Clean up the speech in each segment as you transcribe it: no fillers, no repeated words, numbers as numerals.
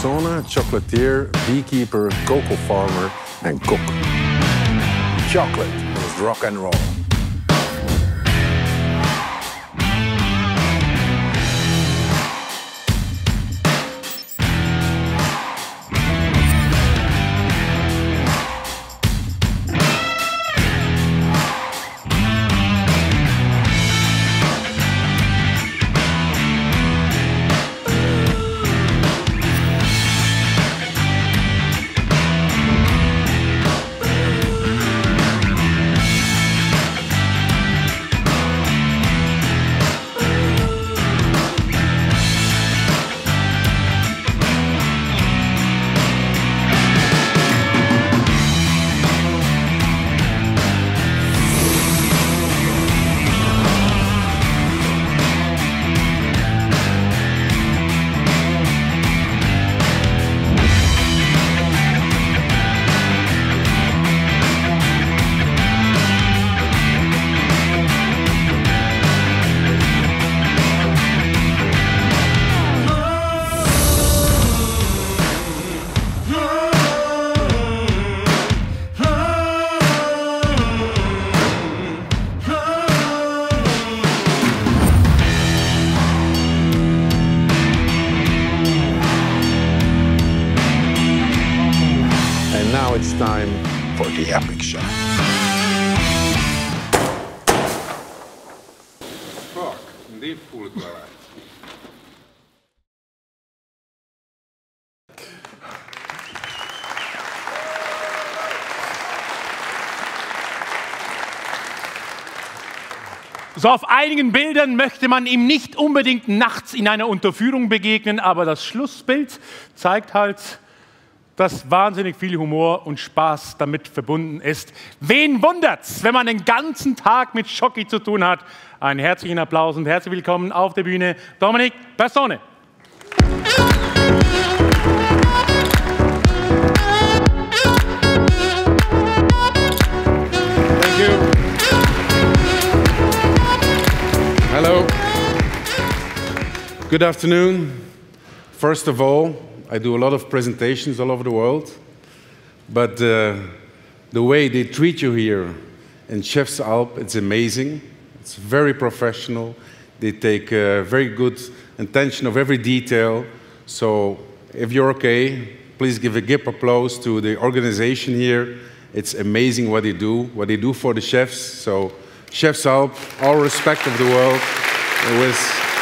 Persoone, chocolatier, beekeeper, cocoa farmer en kok. Chocolate is rock and roll. Now it's time for the epic shot. Fuck, die voel ik wel uit. So auf einigen Bildern möchte man ihm nicht unbedingt nachts in einer Unterführung begegnen, aber das Schlussbild zeigt halt, dass wahnsinnig viel Humor und Spaß damit verbunden ist. Wen wundert's, wenn man den ganzen Tag mit Schoki zu tun hat? Einen herzlichen Applaus und herzlich willkommen auf der Bühne, Dominique Persoone. Thank you. Hello. Good afternoon. First of all, I do a lot of presentations all over the world, but the way they treat you here in Chef's Alps, it's amazing. It's very professional. They take very good attention of every detail. So if you're okay, please give a big applause to the organization here. It's amazing what they do for the chefs. So Chef's Alps, all respect of the world. It was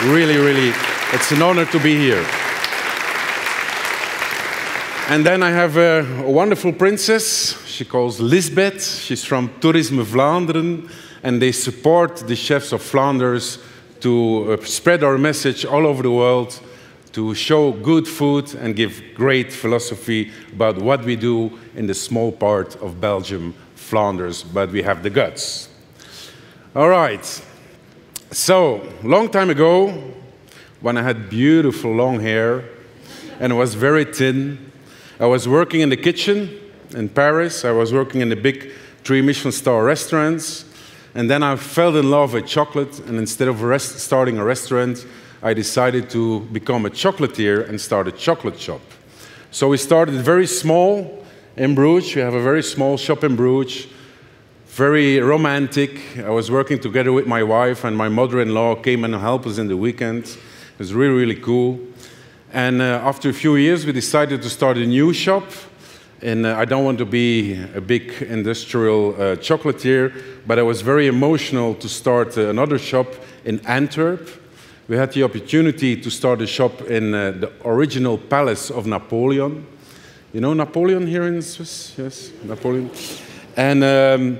really, it's an honor to be here. And then I have a wonderful princess. She calls Lisbeth. She's from Toerisme Vlaanderen. And they support the chefs of Flanders to spread our message all over the world, to show good food and give great philosophy about what we do in the small part of Belgium, Flanders, but we have the guts. All right. So, long time ago, when I had beautiful long hair and I was very thin, I was working in the kitchen in Paris. I was working in the big 3 Michelin star restaurants. And then I fell in love with chocolate. And instead of starting a restaurant, I decided to become a chocolatier and start a chocolate shop. So we started very small in Bruges. We have a very small shop in Bruges. Very romantic. I was working together with my wife, and my mother-in-law came and helped us in the weekend. It was really cool. And after a few years, we decided to start a new shop. And I don't want to be a big industrial chocolatier, but I was very emotional to start another shop in Antwerp. We had the opportunity to start a shop in the original palace of Napoleon. You know Napoleon here in Swiss? Yes, Napoleon. And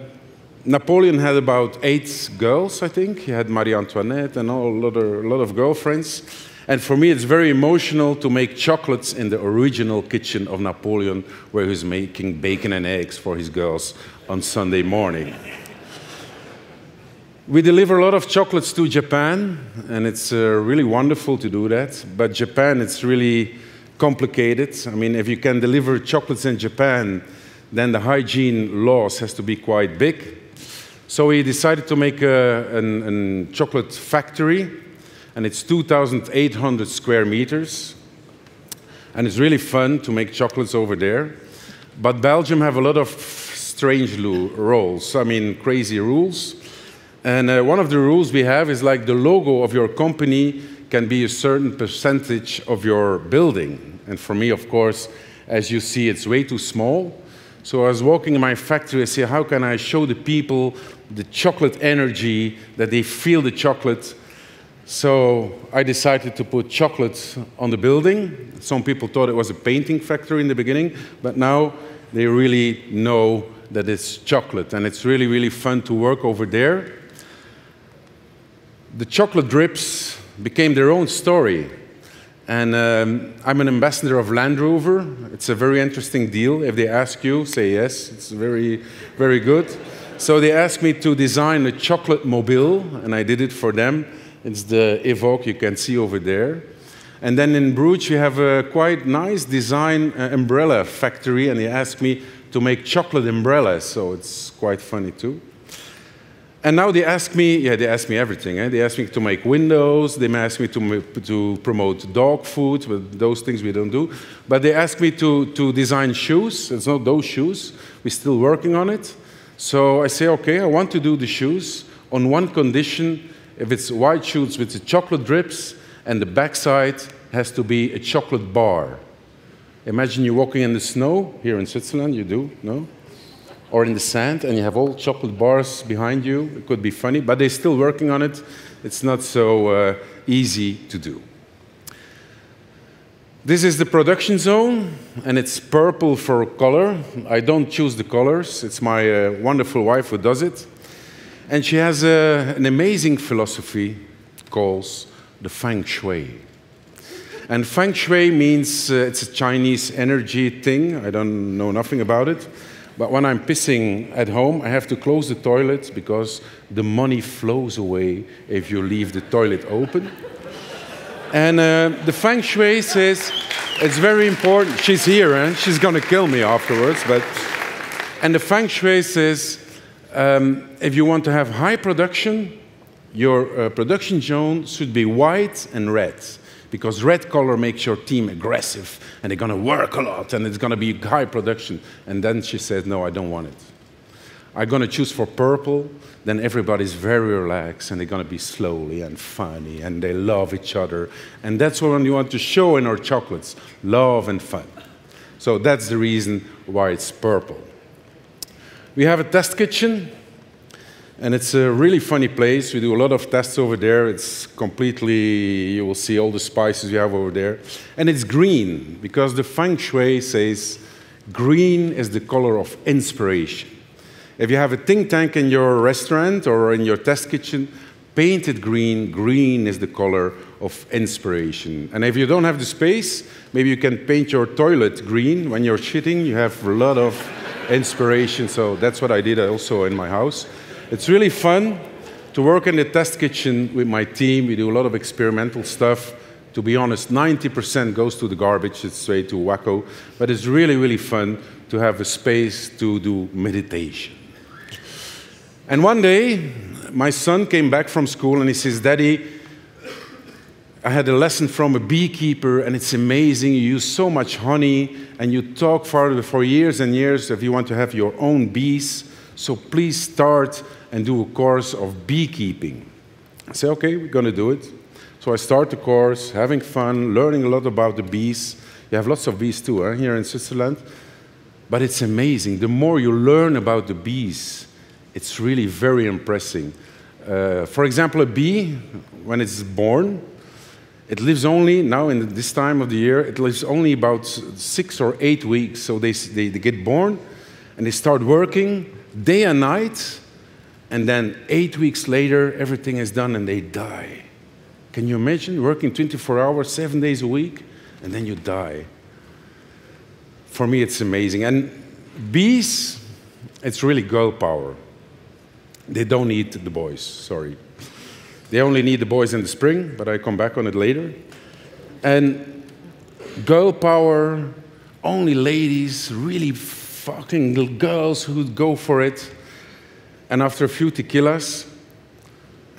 Napoleon had about 8 girls, I think. He had Marie Antoinette and a lot of girlfriends. And for me, it's very emotional to make chocolates in the original kitchen of Napoleon, where he's making bacon and eggs for his girls on Sunday morning. We deliver a lot of chocolates to Japan, and it's really wonderful to do that. But Japan, it's really complicated. I mean, if you can deliver chocolates in Japan, then the hygiene laws has to be quite big. So we decided to make a chocolate factory, and it's 2,800 square meters. And it's really fun to make chocolates over there. But Belgium have a lot of strange rules, I mean crazy rules. And one of the rules we have is like the logo of your company can be a certain percentage of your building. And for me, of course, as you see, it's way too small. So I was walking in my factory, I said, how can I show the people the chocolate energy, that they feel the chocolate? So I decided to put chocolate on the building. Some people thought it was a painting factory in the beginning, but now they really know that it's chocolate, and it's really, really fun to work over there. The chocolate drips became their own story. And I'm an ambassador of Land Rover. It's a very interesting deal. If they ask you, say yes. It's very, very good. So they asked me to design a chocolate mobile, and I did it for them. It's the Evoque you can see over there. And then in Bruges, we have a quite nice design umbrella factory, and they asked me to make chocolate umbrellas, so it's quite funny too. And now they ask me, they ask me everything. They ask me to make windows, they ask me to promote dog food, but those things we don't do. But they ask me to design shoes. It's not those shoes. We're still working on it. So I say, okay, I want to do the shoes on one condition. If it's white shoes with the chocolate drips, and the backside has to be a chocolate bar. Imagine you're walking in the snow, here in Switzerland, you do, no? Or in the sand, and you have all chocolate bars behind you. It could be funny, but they're still working on it. It's not so easy to do. This is the production zone, and it's purple for color. I don't choose the colors. It's my wonderful wife who does it. And she has an amazing philosophy called the Feng Shui. And Feng Shui means it's a Chinese energy thing. I don't know nothing about it. But when I'm pissing at home, I have to close the toilet because the money flows away if you leave the toilet open. And the Feng Shui says it's very important. She's here, and she's going to kill me afterwards. And the Feng Shui says if you want to have high production, your production zone should be white and red. Because red color makes your team aggressive, and they're going to work a lot, and it's going to be high production. And then she said, no, I don't want it. I'm going to choose for purple, then everybody's very relaxed, and they're going to be slowly and funny, and they love each other. And that's what we want to show in our chocolates, love and fun. So that's the reason why it's purple. We have a test kitchen. And it's a really funny place. We do a lot of tests over there. It's completely, you will see all the spices we have over there. And it's green, because the Feng Shui says green is the color of inspiration. If you have a think tank in your restaurant or in your test kitchen, paint it green. Green is the color of inspiration. And if you don't have the space, maybe you can paint your toilet green. When you're shitting, you have a lot of inspiration. So that's what I did also in my house. It's really fun to work in the test kitchen with my team. We do a lot of experimental stuff. To be honest, 90% goes to the garbage. It's straight to wacko. But it's really, really fun to have a space to do meditation. And one day, my son came back from school and he says, Daddy, I had a lesson from a beekeeper and it's amazing. You use so much honey and you talk for years and years if you want to have your own bees. So please start and do a course of beekeeping. I say, okay, we're going to do it. So I start the course, having fun, learning a lot about the bees. You have lots of bees too, here in Switzerland. But it's amazing. The more you learn about the bees, it's really very impressive. For example, a bee, when it's born, it lives only, now in this time of the year, it lives only about 6 or 8 weeks. So they get born and they start working day and night, and then 8 weeks later, everything is done and they die. Can you imagine working 24 hours, 7 days a week, and then you die? For me, it's amazing. And bees, it's really girl power. They don't need the boys, sorry. They only need the boys in the spring, but I come back on it later. And girl power, only ladies, really fucking little girls who would go for it. And after a few tequilas,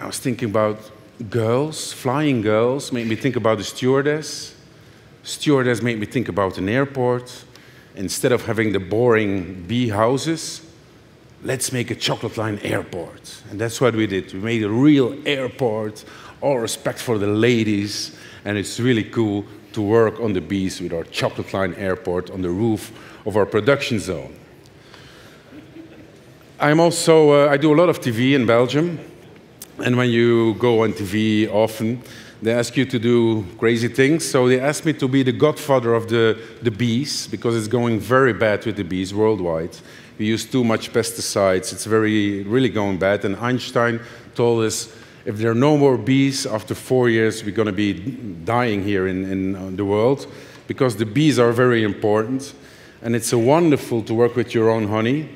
I was thinking about girls, flying girls, made me think about the stewardess. Stewardess made me think about an airport. Instead of having the boring bee houses, let's make a chocolate line airport. And that's what we did. We made a real airport, all respect for the ladies, and it's really cool to work on the bees with our chocolate line airport on the roof of our production zone. I do a lot of TV in Belgium, and when you go on TV often, they ask you to do crazy things. So they asked me to be the godfather of the bees, because it's going very bad with the bees worldwide. We use too much pesticides. It's really going bad. And Einstein told us, if there are no more bees, after 4 years, we're going to be dying here in the world, because the bees are very important. And it's wonderful to work with your own honey.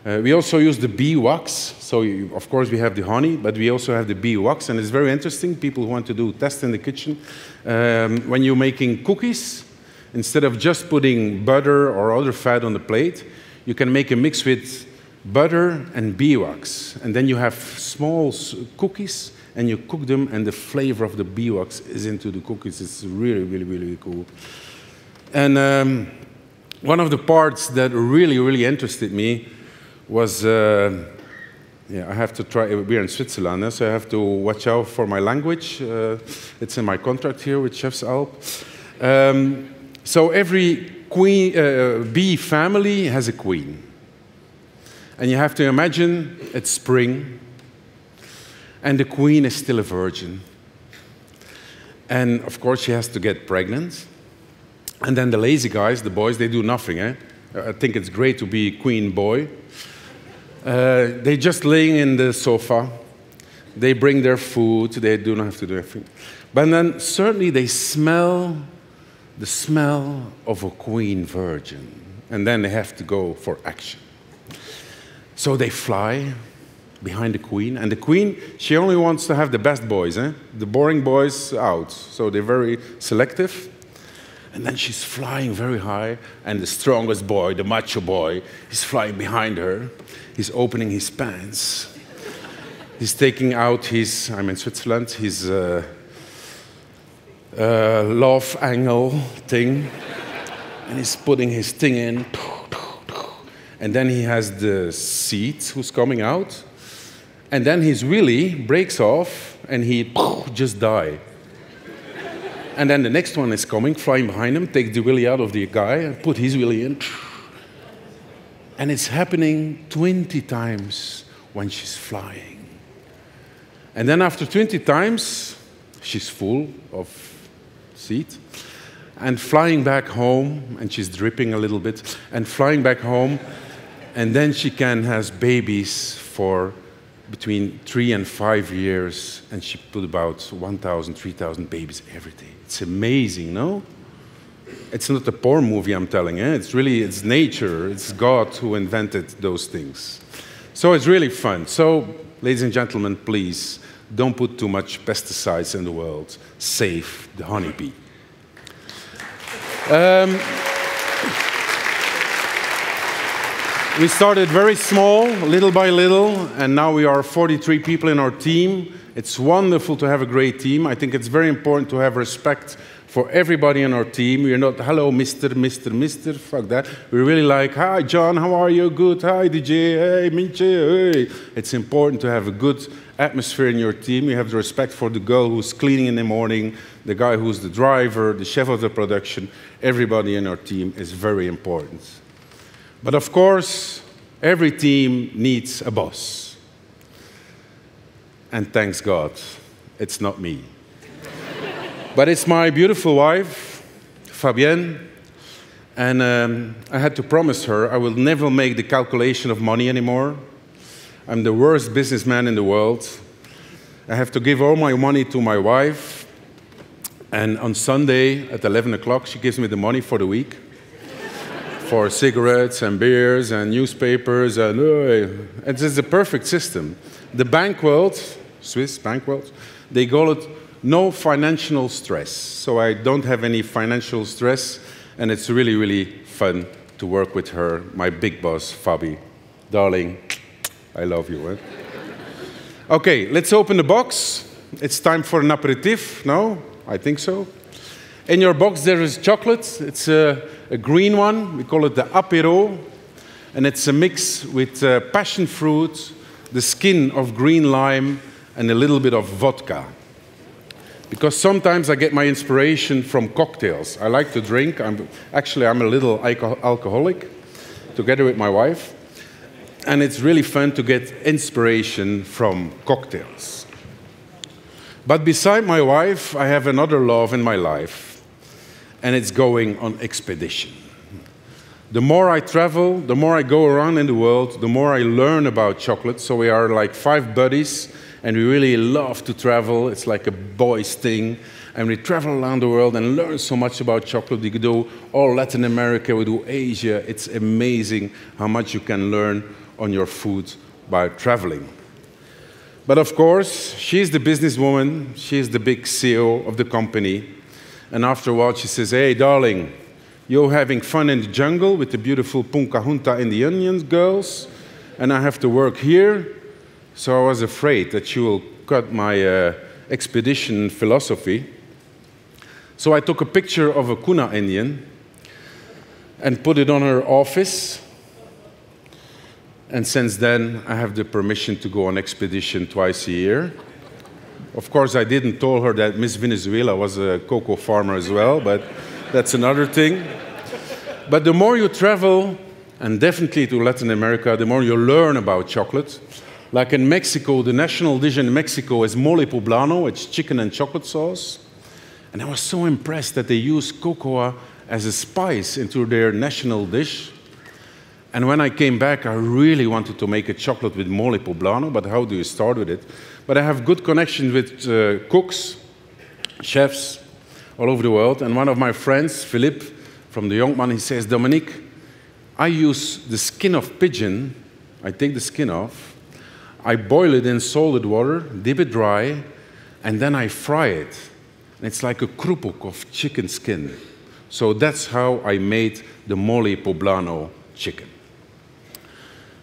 We also use the bee wax. So, of course, we have the honey, but we also have the bee wax. And it's very interesting. People who want to do tests in the kitchen. When you're making cookies, instead of just putting butter or other fat on the plate, you can make a mix with butter and bee wax. And then you have small cookies, and you cook them, and the flavor of the bee wax is into the cookies. It's really, really, really cool. And one of the parts that really, really interested me was, I have to try, we're in Switzerland, so I have to watch out for my language. It's in my contract here with Chefs Alps. So every bee family has a queen. And you have to imagine it's spring, and the queen is still a virgin. And of course, she has to get pregnant. And then the lazy guys, the boys, they do nothing. I think it's great to be queen boy. They just laying in the sofa. They bring their food. They do not have to do anything. But then certainly they smell the smell of a queen virgin. And then they have to go for action. So they fly behind the queen. And the queen, she only wants to have the best boys. The boring boys out. So they're very selective. And then she's flying very high, and the strongest boy, the macho boy, is flying behind her. He's opening his pants. He's taking out his, I'm in Switzerland, his love angle thing, and he's putting his thing in. And then he has the seed who's coming out, and then his willy breaks off, and he just dies. And then the next one is coming, flying behind him, takes the willy out of the guy, and put his willy in. And it's happening 20 times when she's flying. And then after 20 times, she's full of seed, and flying back home, and she's dripping a little bit, and flying back home, and then she can have babies for between 3 and 5 years, and she put about 1,000, 3,000 babies every day. It's amazing, no? It's not a porn movie I'm telling, It's really, it's nature, it's God who invented those things. So it's really fun. So, ladies and gentlemen, please, don't put too much pesticides in the world. Save the honeybee. We started very small, little by little, and now we are 43 people in our team. It's wonderful to have a great team. I think it's very important to have respect for everybody in our team. We're not, hello, Mr., fuck that. We're really like, hi, John, how are you? Good. Hi, DJ. Hey, Minche. Hey. It's important to have a good atmosphere in your team. You have the respect for the girl who's cleaning in the morning, the guy who's the driver, the chef of the production. Everybody in our team is very important. But of course, every team needs a boss. And thanks God, it's not me. But it's my beautiful wife, Fabienne, and I had to promise her I will never make the calculation of money anymore. I'm the worst businessman in the world. I have to give all my money to my wife, and on Sunday at 11 o'clock, she gives me the money for the week. For cigarettes and beers and newspapers, and it's a perfect system. The bank world, Swiss bank world, they call it no financial stress. So I don't have any financial stress, and it's really, really fun to work with her, my big boss, Fabi. Darling, I love you. Okay, let's open the box. It's time for an aperitif, no? I think so. In your box there is chocolate. It's a green one. We call it the apéro. And it's a mix with passion fruit, the skin of green lime, and a little bit of vodka. Because sometimes I get my inspiration from cocktails. I like to drink. I'm a little alcoholic, together with my wife. And it's really fun to get inspiration from cocktails. But beside my wife, I have another love in my life, and it's going on expedition. The more I travel, the more I go around in the world, the more I learn about chocolate. So we are like 5 buddies, and we really love to travel. It's like a boys' thing. And we travel around the world and learn so much about chocolate. We do all Latin America, we do Asia. It's amazing how much you can learn on your food by traveling. But of course, she's the businesswoman. She's the big CEO of the company. And after a while, she says, hey, darling, you're having fun in the jungle with the beautiful Punca in the Onions girls, and I have to work here. So I was afraid that she will cut my expedition philosophy. So I took a picture of a Kuna Indian and put it on her office. And since then, I have the permission to go on expedition twice a year. Of course, I didn't tell her that Miss Venezuela was a cocoa farmer as well, but that's another thing. But the more you travel, and definitely to Latin America, the more you learn about chocolate. Like in Mexico, the national dish in Mexico is mole poblano. It's chicken and chocolate sauce. And I was so impressed that they use cocoa as a spice into their national dish. And when I came back, I really wanted to make a chocolate with mole poblano, but how do you start with it? But I have good connection with cooks, chefs all over the world. And one of my friends, Philippe, from the Young Man, he says, Dominique, I use the skin of pigeon. I take the skin off. I boil it in salted water, dip it dry, and then I fry it. And it's like a krupuk of chicken skin. So that's how I made the mole poblano chicken.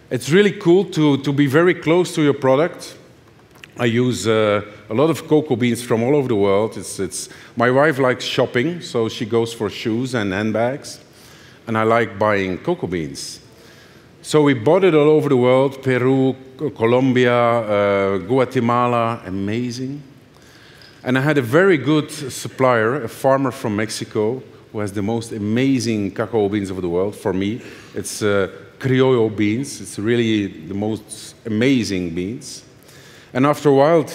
It's really cool to be very close to your product. I use a lot of cocoa beans from all over the world. My wife likes shopping, so she goes for shoes and handbags. And I like buying cocoa beans. So we bought it all over the world, Peru, Colombia, Guatemala, amazing. And I had a very good supplier, a farmer from Mexico, who has the most amazing cacao beans of the world. For me, it's Criollo beans. It's really the most amazing beans. And after a while,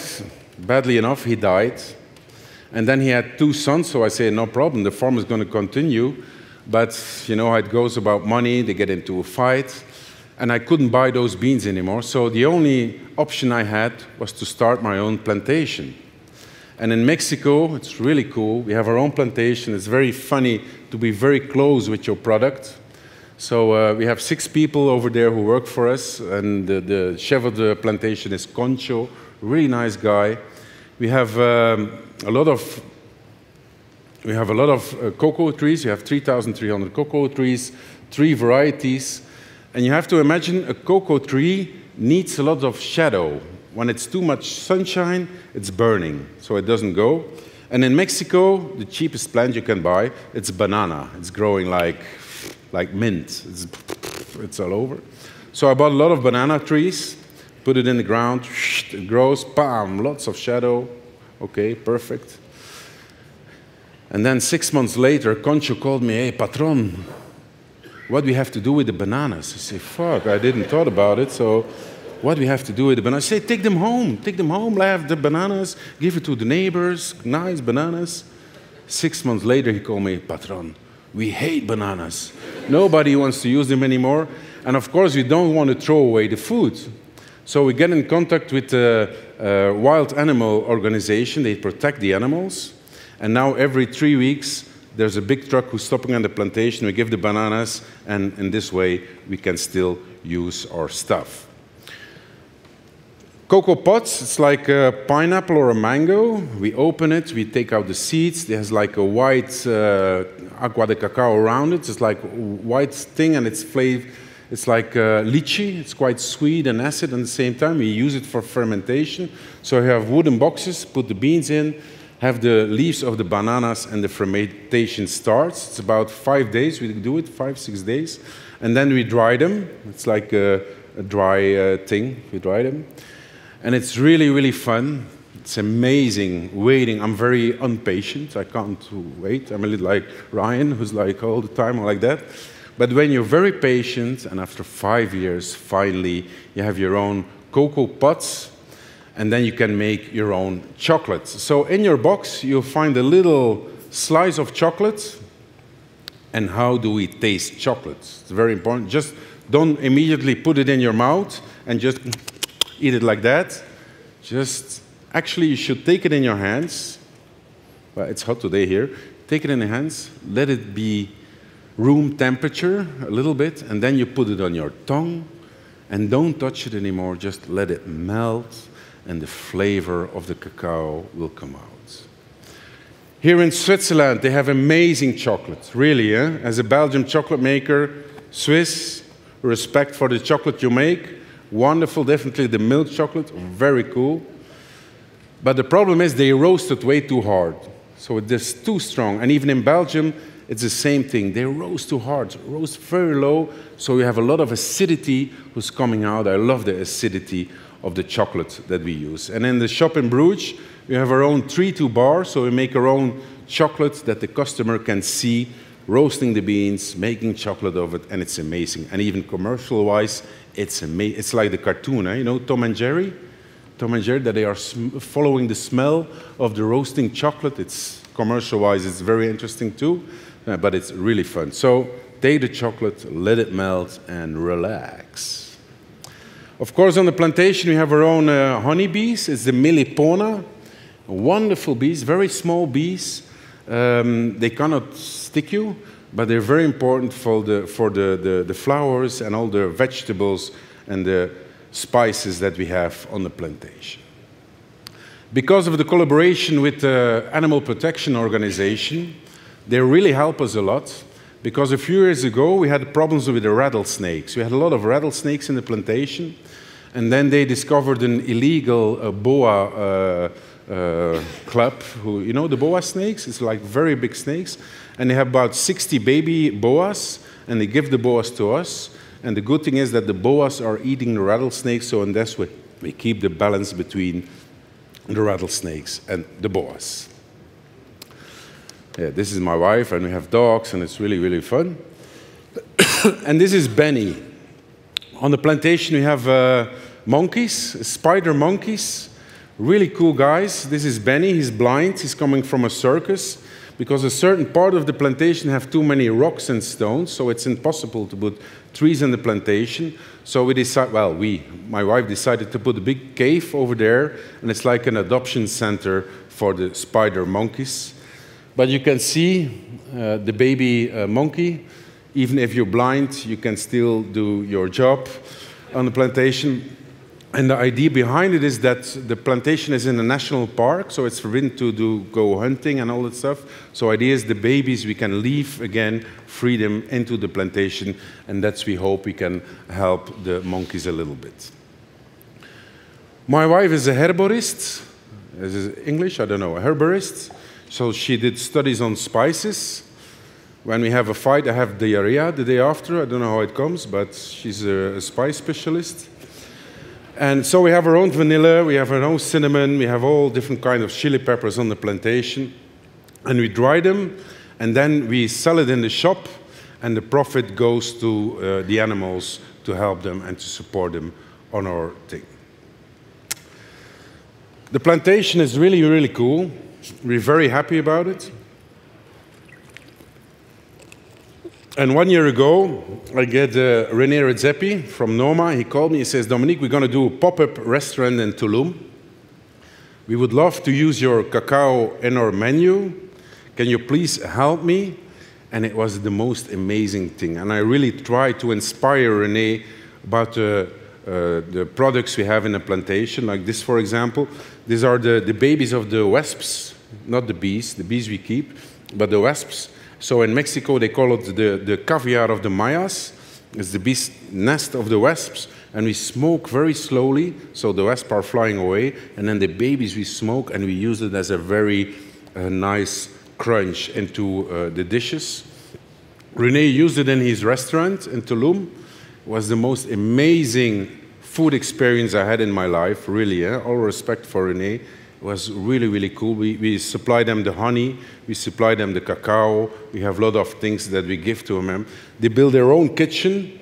badly enough, he died. And then he had 2 sons, so I said, no problem, the farm is going to continue. But you know how it goes about money, they get into a fight. And I couldn't buy those beans anymore, so the only option I had was to start my own plantation. And in Mexico, it's really cool. We have our own plantation. It's very funny to be very close with your product. So we have 6 people over there who work for us, and the chef of the plantation is Concho, really nice guy. We have a lot of cocoa trees. We have 3,300 cocoa trees, 3 varieties. And you have to imagine a cocoa tree needs a lot of shadow. When it's too much sunshine, it's burning, so it doesn't go. And in Mexico, the cheapest plant you can buy, it's banana. It's growing like mint. It's all over. So I bought a lot of banana trees, put it in the ground, it grows, bam, lots of shadow. Okay, perfect. And then 6 months later, Concho called me, hey, patron, what do we have to do with the bananas? I say, fuck, I didn't thought about it, so what do we have to do with the bananas? I say, take them home, have the bananas, give it to the neighbors, nice bananas. 6 months later, he called me, patron, we hate bananas. Nobody wants to use them anymore. And of course, we don't want to throw away the food. So we get in contact with a wild animal organization. They protect the animals. And now every 3 weeks, there's a big truck who's stopping on the plantation. We give the bananas, and in this way, we can still use our stuff. Cocoa pots, it's like a pineapple or a mango. We open it, we take out the seeds. There's like a white agua de cacao around it. It's like a white thing, and it's flavored. It's like lychee. It's quite sweet and acid at the same time. We use it for fermentation. So we have wooden boxes, put the beans in, have the leaves of the bananas and the fermentation starts. It's about 5 days. We do it, 5, 6 days. And then we dry them. It's like a dry thing. We dry them. And it's really, really fun. It's amazing waiting. I'm very impatient. I can't wait. I'm a little like Ryan, who's like all the time like that. But when you're very patient, and after 5 years, finally, you have your own cocoa pots, and then you can make your own chocolates. So in your box, you'll find a little slice of chocolate. And how do we taste chocolate? It's very important. Just don't immediately put it in your mouth and just eat it like that. Actually, you should take it in your hands. Well, it's hot today here. Take it in your hands. Let it be room temperature a little bit, and then you put it on your tongue. And don't touch it anymore. Just let it melt, and the flavor of the cacao will come out. Here in Switzerland, they have amazing chocolate, really. As a Belgian chocolate maker, Swiss, respect for the chocolate you make. Wonderful, definitely the milk chocolate, very cool. But the problem is they roast it way too hard. So it is too strong. And even in Belgium, it's the same thing. They roast too hard, roast very low, so you have a lot of acidity who's coming out. I love the acidity of the chocolate that we use. And in the shop in Bruges, we have our own 3-2 bar, so we make our own chocolate that the customer can see, roasting the beans, making chocolate of it, and it's amazing. And even commercial-wise, it's amazing. It's like the cartoon, you know, Tom and Jerry? Tom and Jerry, that they are following the smell of the roasting chocolate. It's commercial-wise, it's very interesting too, but it's really fun. So take the chocolate, let it melt, and relax. Of course, on the plantation, we have our own honeybees. It's the Melipona. Wonderful bees, very small bees. They cannot stick you, but they're very important for the flowers and all the vegetables and the spices that we have on the plantation. Because of the collaboration with the Animal Protection Organization, they really help us a lot. Because a few years ago, we had problems with the rattlesnakes. We had a lot of rattlesnakes in the plantation, and then they discovered an illegal boa club, who, you know, the boa snakes, it's like very big snakes, and they have about 60 baby boas, and they give the boas to us, and the good thing is that the boas are eating the rattlesnakes, so in this way we keep the balance between the rattlesnakes and the boas. Yeah, this is my wife, and we have dogs, and it's really, really fun. And this is Benny. On the plantation we have monkeys, spider monkeys. Really cool guys. This is Benny. He's blind. He's coming from a circus because a certain part of the plantation have too many rocks and stones, so it's impossible to put trees in the plantation. So we decided, well, my wife decided to put a big cave over there, and it's like an adoption center for the spider monkeys. But you can see the baby monkey. Even if you're blind, you can still do your job on the plantation. And the idea behind it is that the plantation is in a national park, so it's forbidden to go hunting and all that stuff. So the idea is the babies we can leave again, free them into the plantation, and that's we hope we can help the monkeys a little bit. My wife is a herborist. Is it English? I don't know. A herborist. So she did studies on spices. When we have a fight, I have diarrhea the day after. I don't know how it comes, but she's a spice specialist. And so we have our own vanilla, we have our own cinnamon, we have all different kinds of chili peppers on the plantation. And we dry them, and then we sell it in the shop, and the profit goes to the animals to help them and to support them on our thing. The plantation is really, really cool. We're very happy about it. And 1 year ago, I get René Redzepi from Noma. He called me, he says, Dominique, we're going to do a pop-up restaurant in Tulum. We would love to use your cacao in our menu. Can you please help me? And it was the most amazing thing. And I really tried to inspire René about the products we have in the plantation, like this, for example. These are the babies of the wasps, not the bees we keep, but the wasps. So in Mexico, they call it the caviar of the Mayas. It's the bee's nest of the wasps. And we smoke very slowly, so the wasps are flying away. And then the babies we smoke, and we use it as a very a nice crunch into the dishes. René used it in his restaurant in Tulum. It was the most amazing food experience I had in my life, really. All respect for René. It was really, really cool. We supply them the honey, we supply them the cacao, we have a lot of things that we give to them. They build their own kitchen.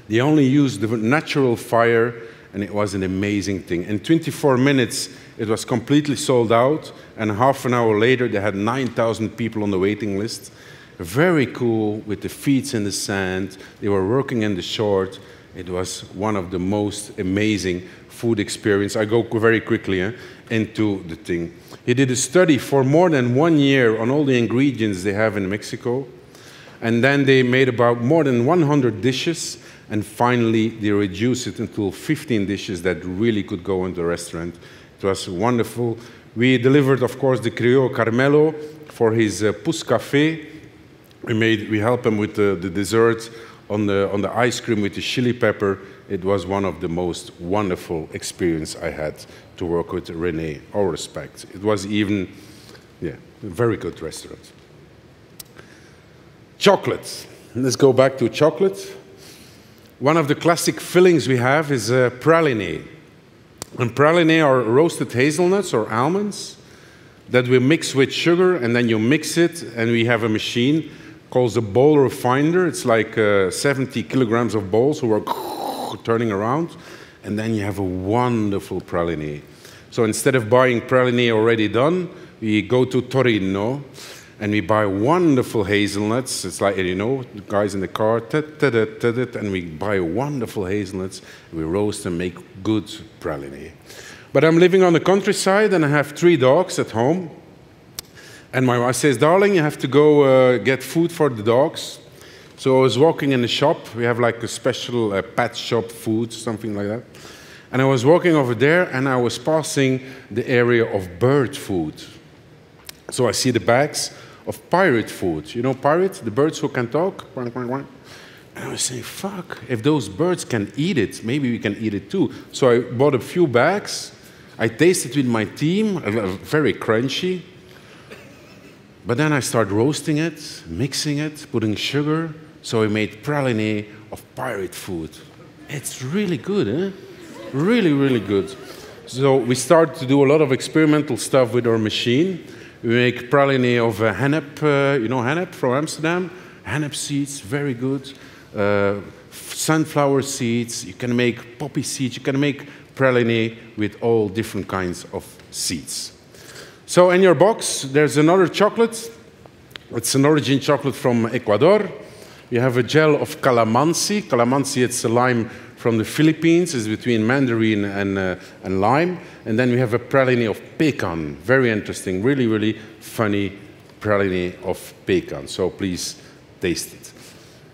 They only use the natural fire, and it was an amazing thing. In 24 minutes, it was completely sold out, and half an hour later, they had 9,000 people on the waiting list. Very cool, with the feet in the sand. They were working in the shore. It was one of the most amazing food experience. I go very quickly into the thing. He did a study for more than 1 year on all the ingredients they have in Mexico. And then they made about more than 100 dishes. And finally, they reduced it until 15 dishes that really could go into the restaurant. It was wonderful. We delivered, of course, the Criollo Carmelo for his Pousse Café. We helped him with the dessert on the ice cream with the chili pepper. It was one of the most wonderful experience I had to work with René. All respect. It was even, a very good restaurant. Chocolate. Let's go back to chocolate. One of the classic fillings we have is praline. And praline are roasted hazelnuts or almonds that we mix with sugar, and then you mix it, and we have a machine called a bowl refiner. It's like 70 kilograms of balls who are turning around, and then you have a wonderful praline. So instead of buying praline already done, we go to Torino, and we buy wonderful hazelnuts. It's like, you know, the guys in the car, and we buy wonderful hazelnuts. We roast and make good praline. But I'm living on the countryside, and I have 3 dogs at home. And my wife says, darling, you have to go get food for the dogs. So I was walking in the shop. We have like a special pet shop food, something like that. And I was walking over there, and I was passing the area of bird food. So I see the bags of pirate food. You know pirates, the birds who can talk? And I was saying, fuck, if those birds can eat it, maybe we can eat it too. So I bought a few bags. I tasted with my team, very crunchy. But then I started roasting it, mixing it, putting sugar. So I made praline of pirate food. It's really good, eh? Really, really good. So we started to do a lot of experimental stuff with our machine. We make praline of hennep, you know hennep from Amsterdam? Hennep seeds, very good. Sunflower seeds, you can make poppy seeds, you can make praline with all different kinds of seeds. So in your box, there's another chocolate. It's an origin chocolate from Ecuador. You have a gel of calamansi. Calamansi, it's a lime from the Philippines. It's between mandarin and lime. And then we have a praline of pecan. Very interesting, really, really funny praline of pecan. So please taste it.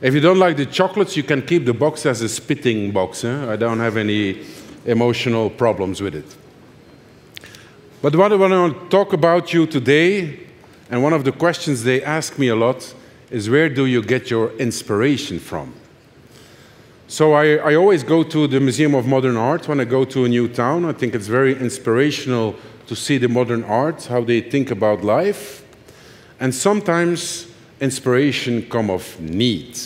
If you don't like the chocolates, you can keep the box as a spitting box. I don't have any emotional problems with it. But what I want to talk about you today, and one of the questions they ask me a lot, is where do you get your inspiration from? So I always go to the Museum of Modern Art when I go to a new town. I think it's very inspirational to see the modern art, how they think about life. And sometimes inspiration comes of need.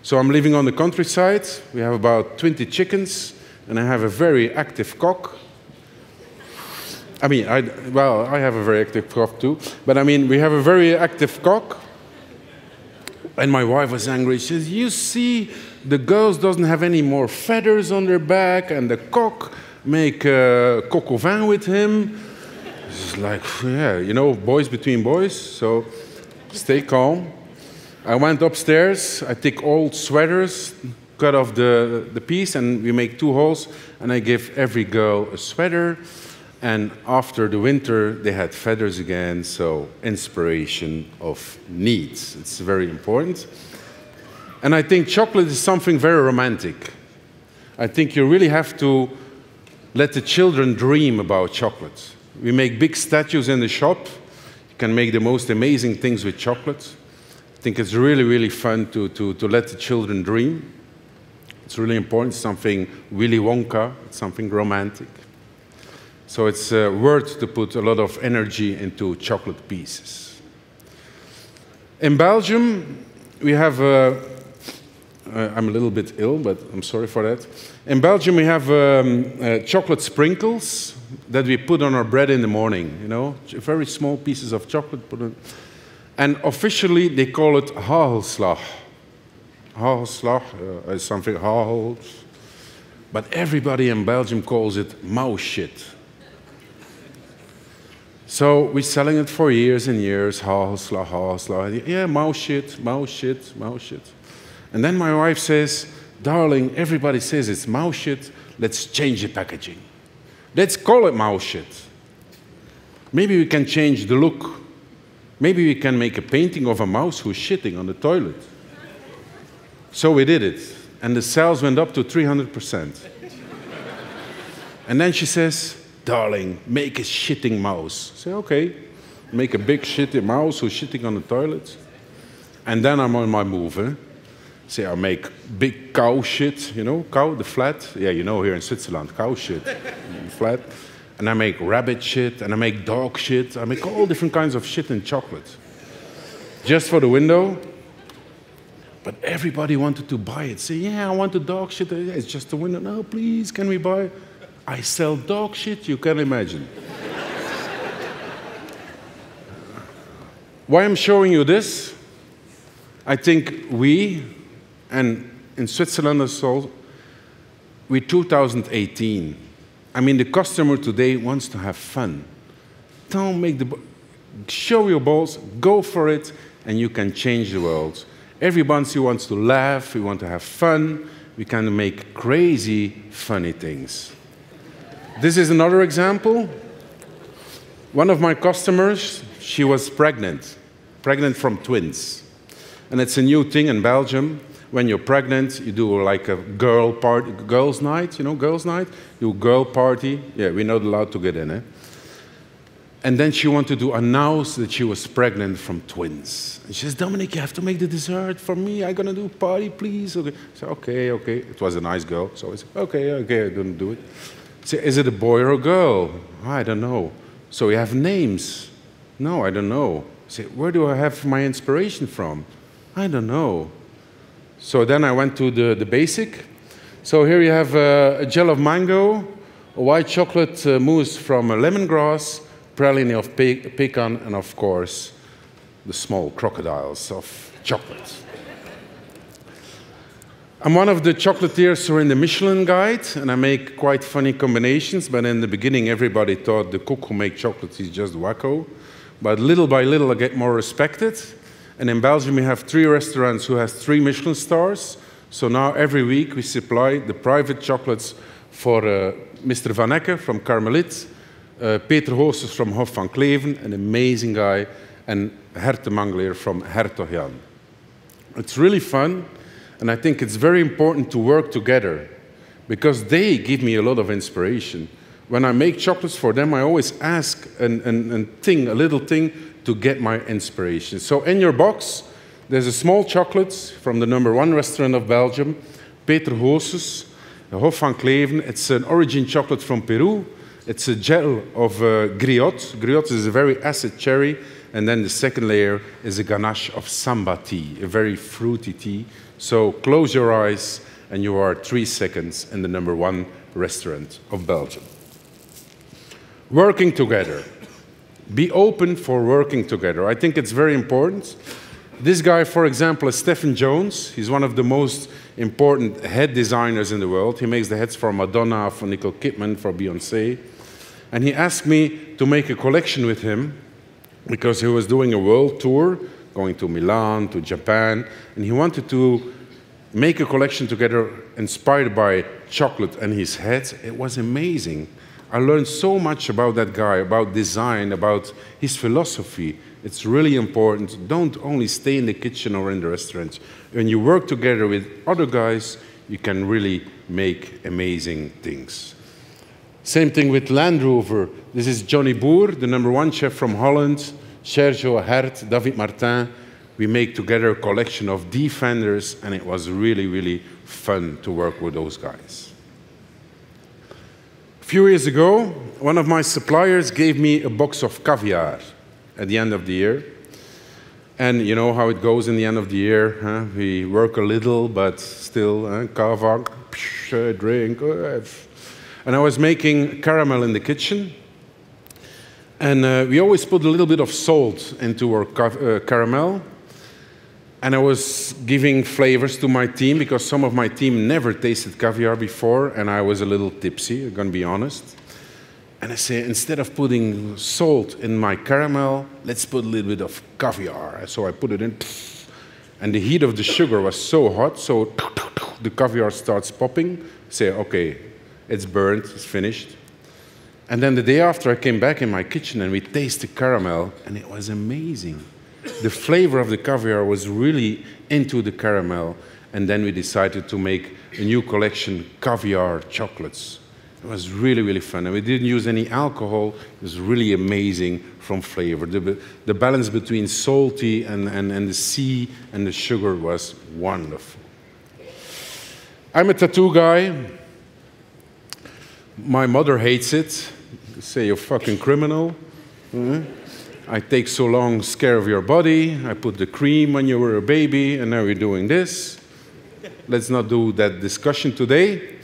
So I'm living on the countryside. We have about 20 chickens, and I have a very active cock. I mean, I have a very active cock too. But I mean, we have a very active cock. And my wife was angry. She says, you see, the girls doesn't have any more feathers on their back, and the cock make coq au vin with him. It's like, yeah, you know, boys between boys, so stay calm. I went upstairs, I take old sweaters, cut off the piece, and we make 2 holes, and I give every girl a sweater. And after the winter, they had feathers again, so inspiration of needs. It's very important. And I think chocolate is something very romantic. I think you really have to let the children dream about chocolate. We make big statues in the shop. You can make the most amazing things with chocolate. I think it's really, really fun to let the children dream. It's really important, something Willy Wonka, something romantic. So it's worth to put a lot of energy into chocolate pieces. In Belgium, we have, I'm a little bit ill, but I'm sorry for that. In Belgium, we have chocolate sprinkles that we put on our bread in the morning, you know, very small pieces of chocolate. And officially, they call it hagelslag. Hagelslag is something hagels. But everybody in Belgium calls it mouse shit. So we're selling it for years and years, hagelslag, hagelslag. Yeah, mouse shit, mouse shit, mouse shit. And then my wife says, darling, everybody says it's mouse shit, let's change the packaging. Let's call it mouse shit. Maybe we can change the look. Maybe we can make a painting of a mouse who's shitting on the toilet. So we did it, and the sales went up to 300%. And then she says, darling, make a shitting mouse. I say, okay, make a big shitty mouse who's shitting on the toilet. And then I'm on my move, eh? Say, I make big cow shit, you know, cow, the flat. Yeah, you know, here in Switzerland, cow shit, flat. And I make rabbit shit, and I make dog shit. I make all different kinds of shit in chocolate. Just for the window. But everybody wanted to buy it. Say, yeah, I want the dog shit. It's just a window. No, please, can we buy it? I sell dog shit, you can imagine. Why I'm showing you this? I think we, and in Switzerland as well, we're 2018. I mean, the customer today wants to have fun. Don't make show your balls, go for it, and you can change the world. Everybody wants to laugh, we want to have fun, we can make crazy, funny things. This is another example. One of my customers, she was pregnant from twins. And it's a new thing in Belgium. When you're pregnant, you do like a girls' night, you know, girls' night? You do girl party. Yeah, we're not allowed to get in, eh? And then she wanted to announce that she was pregnant from twins. And she says, Dominique, you have to make the dessert for me. I'm going to do a party, please. Okay. So, okay. It was a nice girl. So I said, okay, I didn't do it. So, is it a boy or a girl? I don't know. So we have names. No, I don't know. Say, where do I have my inspiration from? I don't know. So then I went to the basic. So here you have a gel of mango, a white chocolate mousse from lemongrass, praline of pecan, and of course, the small crocodiles of chocolate. I'm one of the chocolatiers who are in the Michelin Guide, and I make quite funny combinations, but in the beginning everybody thought the cook who makes chocolates is just wacko. But little by little I get more respected. And in Belgium we have 3 restaurants who have 3 Michelin stars. So now every week we supply the private chocolates for Mr. Van Ecke from Carmelit, Peter Hoosters from Hof van Kleven, an amazing guy, and Herte Mangleer from Hertog Jan. It's really fun, and I think it's very important to work together because they give me a lot of inspiration. When I make chocolates for them, I always ask a little thing to get my inspiration. So in your box, there's a small chocolate from the #1 restaurant of Belgium, Peter Hoosters, Hof van Kleven. It's an origin chocolate from Peru. It's a gel of griot. Griot is a very acid cherry. And then the second layer is a ganache of samba tea, a very fruity tea. So close your eyes and you are 3 seconds in the #1 restaurant of Belgium. Working together. Be open for working together. I think it's very important. This guy, for example, is Stephen Jones. He's one of the most important head designers in the world. He makes the heads for Madonna, for Nicole Kidman, for Beyoncé. And he asked me to make a collection with him because he was doing a world tour, going to Milan, to Japan, and he wanted to make a collection together inspired by chocolate and his head. It was amazing. I learned so much about that guy, about design, about his philosophy. It's really important. Don't only stay in the kitchen or in the restaurant. When you work together with other guys, you can really make amazing things. Same thing with Land Rover. This is Johnny Boer, the #1 chef from Holland, Sergio Hert, David Martin. We make together a collection of Defenders, and it was really, really fun to work with those guys. few years ago, one of my suppliers gave me a box of caviar at the end of the year. And you know how it goes in the end of the year. Huh? We work a little, but still, caviar, drink. And I was making caramel in the kitchen. And we always put a little bit of salt into our caramel. And I was giving flavors to my team because some of my team never tasted caviar before, and I was a little tipsy, I'm gonna be honest. And I say, instead of putting salt in my caramel, let's put a little bit of caviar. So I put it in, and the heat of the sugar was so hot, so the caviar starts popping. I say, okay, it's burnt, it's finished. And then the day after, I came back in my kitchen and we tasted caramel, and it was amazing. The flavor of the caviar was really into the caramel, and then we decided to make a new collection, caviar chocolates. It was really, really fun, and we didn't use any alcohol. It was really amazing from flavor. The balance between salty and the sea and the sugar was wonderful. I'm a tattoo guy. My mother hates it. They say you're a fucking criminal. I take so long care of your body. I put the cream when you were a baby, and now you're doing this. Let's not do that discussion today.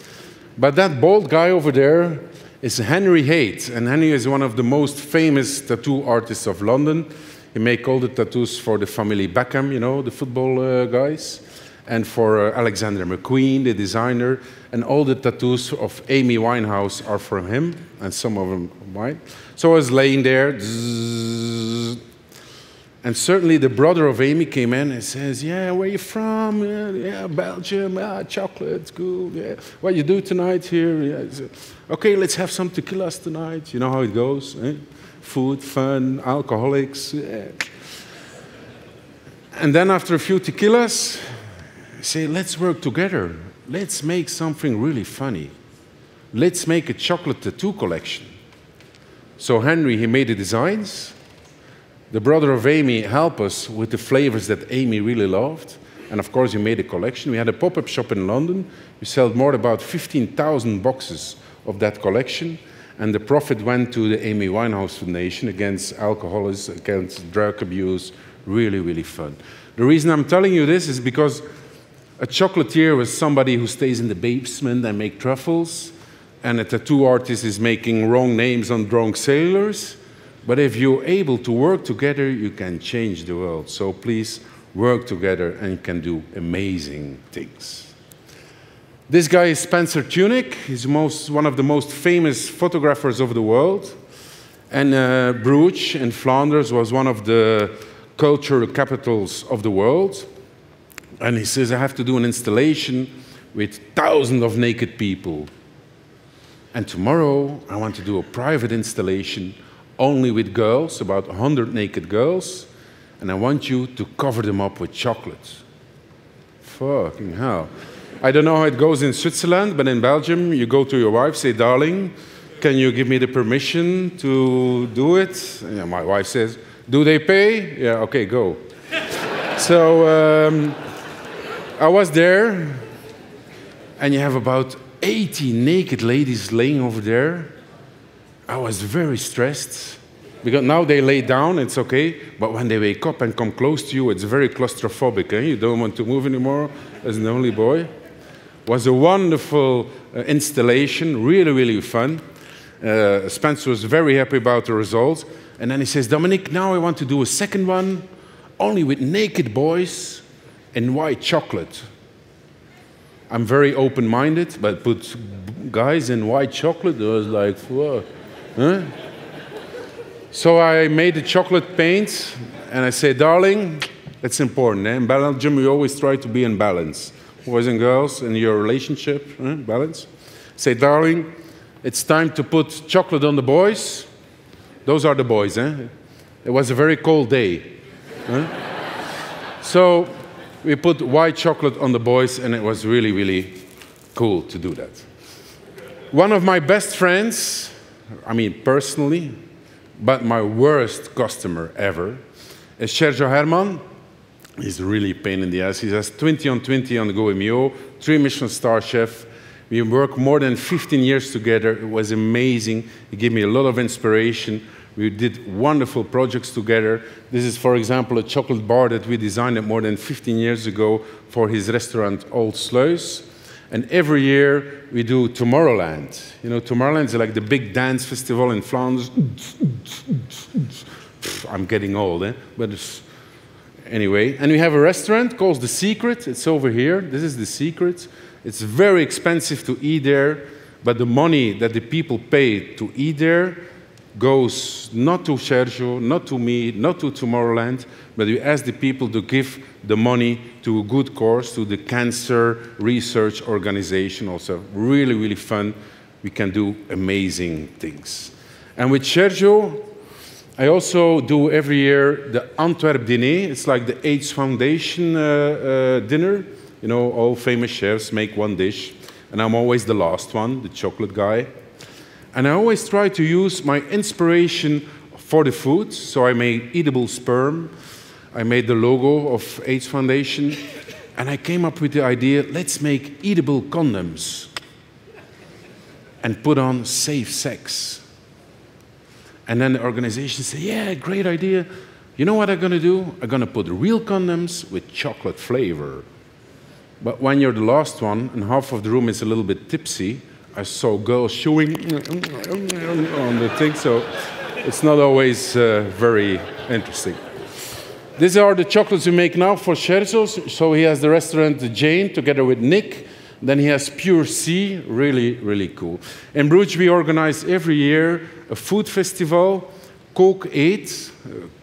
But that bald guy over there is Henry Haight, and Henry is one of the most famous tattoo artists of London. He makes all the tattoos for the family Beckham, you know, the football guys, and for Alexander McQueen, the designer, and all the tattoos of Amy Winehouse are from him, and some of them mine. So I was laying there, and certainly the brother of Amy came in and says, yeah, where are you from? Yeah, Belgium, chocolate, cool. Yeah. What you do tonight here? Yeah. Okay, let's have some tequilas tonight. You know how it goes, eh? Food, fun, alcoholics. Yeah. And then after a few tequilas, I say, let's work together. Let's make something really funny. Let's make a chocolate tattoo collection. So Henry, he made the designs. The brother of Amy helped us with the flavors that Amy really loved. And of course, he made a collection. We had a pop-up shop in London. We sold more than about 15,000 boxes of that collection. And the profit went to the Amy Winehouse Foundation against alcoholism, against drug abuse. Really, really fun. The reason I'm telling you this is because a chocolatier was somebody who stays in the basement and make truffles. And a tattoo artist is making wrong names on drunk sailors. But if you're able to work together, you can change the world. So please work together and you can do amazing things. This guy is Spencer Tunick. He's one of the most famous photographers of the world. And Bruges in Flanders was one of the cultural capitals of the world. And he says, I have to do an installation with thousands of naked people. And tomorrow, I want to do a private installation only with girls, about 100 naked girls, and I want you to cover them up with chocolate. Fucking hell. I don't know how it goes in Switzerland, but in Belgium, you go to your wife, say, darling, can you give me the permission to do it? And my wife says, do they pay? Yeah, okay, go. So I was there, and you have about 80 naked ladies laying over there. I was very stressed, because now they lay down, it's okay, but when they wake up and come close to you, it's very claustrophobic. Eh? You don't want to move anymore as an only boy. It was a wonderful installation, really, really fun. Spencer was very happy about the results. And then he says, Dominique, now I want to do a second one, only with naked boys and white chocolate. I'm very open-minded, but put guys in white chocolate, I was like, whoa. Huh? So I made the chocolate paint, and I say, darling, that's important. Eh? In Belgium, we always try to be in balance. Boys and girls, in your relationship, balance. Say, darling, it's time to put chocolate on the boys. Those are the boys. Eh? It was a very cold day. So we put white chocolate on the boys, and it was really, really cool to do that. One of my best friends, I mean personally, but my worst customer ever, is Sergio Herman. He's really a pain in the ass. He has 20 on 20 on the Go Mio, 3 Michelin star chef. We worked more than 15 years together. It was amazing. He gave me a lot of inspiration. We did wonderful projects together. This is, for example, a chocolate bar that we designed more than 15 years ago for his restaurant, Old Sluis. And every year we do Tomorrowland. You know, Tomorrowland is like the big dance festival in Flanders. I'm getting old, eh? But anyway. And we have a restaurant called The Secret. It's over here. This is The Secret. It's very expensive to eat there, but the money that the people pay to eat there goes not to Sergio, not to me, not to Tomorrowland, but we ask the people to give the money to a good cause, to the cancer research organization. Also really, really fun. We can do amazing things. And with Sergio, I also do every year the Antwerp Diner. It's like the AIDS Foundation dinner. You know, all famous chefs make one dish, and I'm always the last one, the chocolate guy. And I always try to use my inspiration for the food. So I made edible sperm. I made the logo of AIDS Foundation. And I came up with the idea, let's make edible condoms and put on safe sex. And then the organization said, yeah, great idea. You know what I'm going to do? I'm going to put real condoms with chocolate flavor. But when you're the last one and half of the room is a little bit tipsy, I saw girls chewing on the thing, so it's not always very interesting. These are the chocolates we make now for Sergio. So he has the restaurant Jane together with Nick. Then he has Pure Sea, really, really cool. In Bruges, we organize every year a food festival, Cook,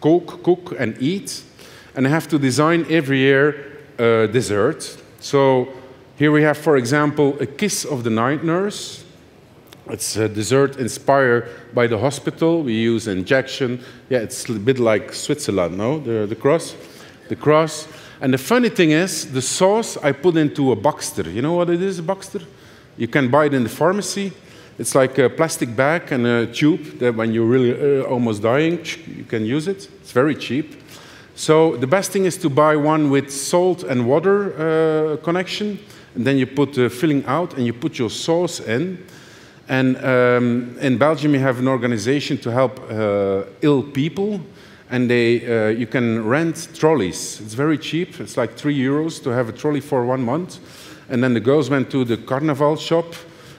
Cook and Eat. And I have to design every year a dessert. So here we have, for example, a Kiss of the Night Nurse. It's a dessert inspired by the hospital. We use injection. Yeah, it's a bit like Switzerland, no? The cross. The cross. And the funny thing is, the sauce I put into a Baxter. You know what it is, a Baxter? You can buy it in the pharmacy. It's like a plastic bag and a tube that when you're really almost dying, you can use it. It's very cheap. So the best thing is to buy one with salt and water connection. And then you put the filling out and you put your sauce in. And in Belgium, we have an organization to help ill people. And you can rent trolleys. It's very cheap. It's like €3 to have a trolley for 1 month. And then the girls went to the carnival shop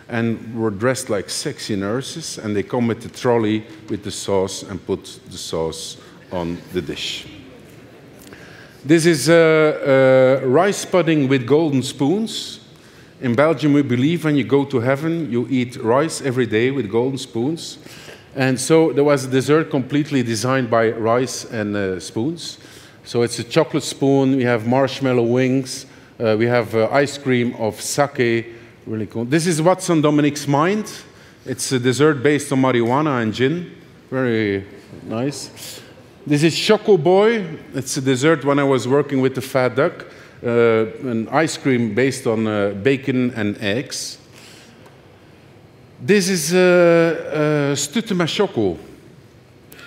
and were dressed like sexy nurses. And they come with the trolley with the sauce and put the sauce on the dish. This is rice pudding with golden spoons. In Belgium, we believe when you go to heaven, you eat rice every day with golden spoons. And so there was a dessert completely designed by rice and spoons. So it's a chocolate spoon. We have marshmallow wings. We have ice cream of sake. Really cool. This is what's on Dominique's mind. It's a dessert based on marijuana and gin. Very nice. This is Choco Boy. It's a dessert when I was working with the Fat Duck. An ice cream based on bacon and eggs. This is stutte met choco.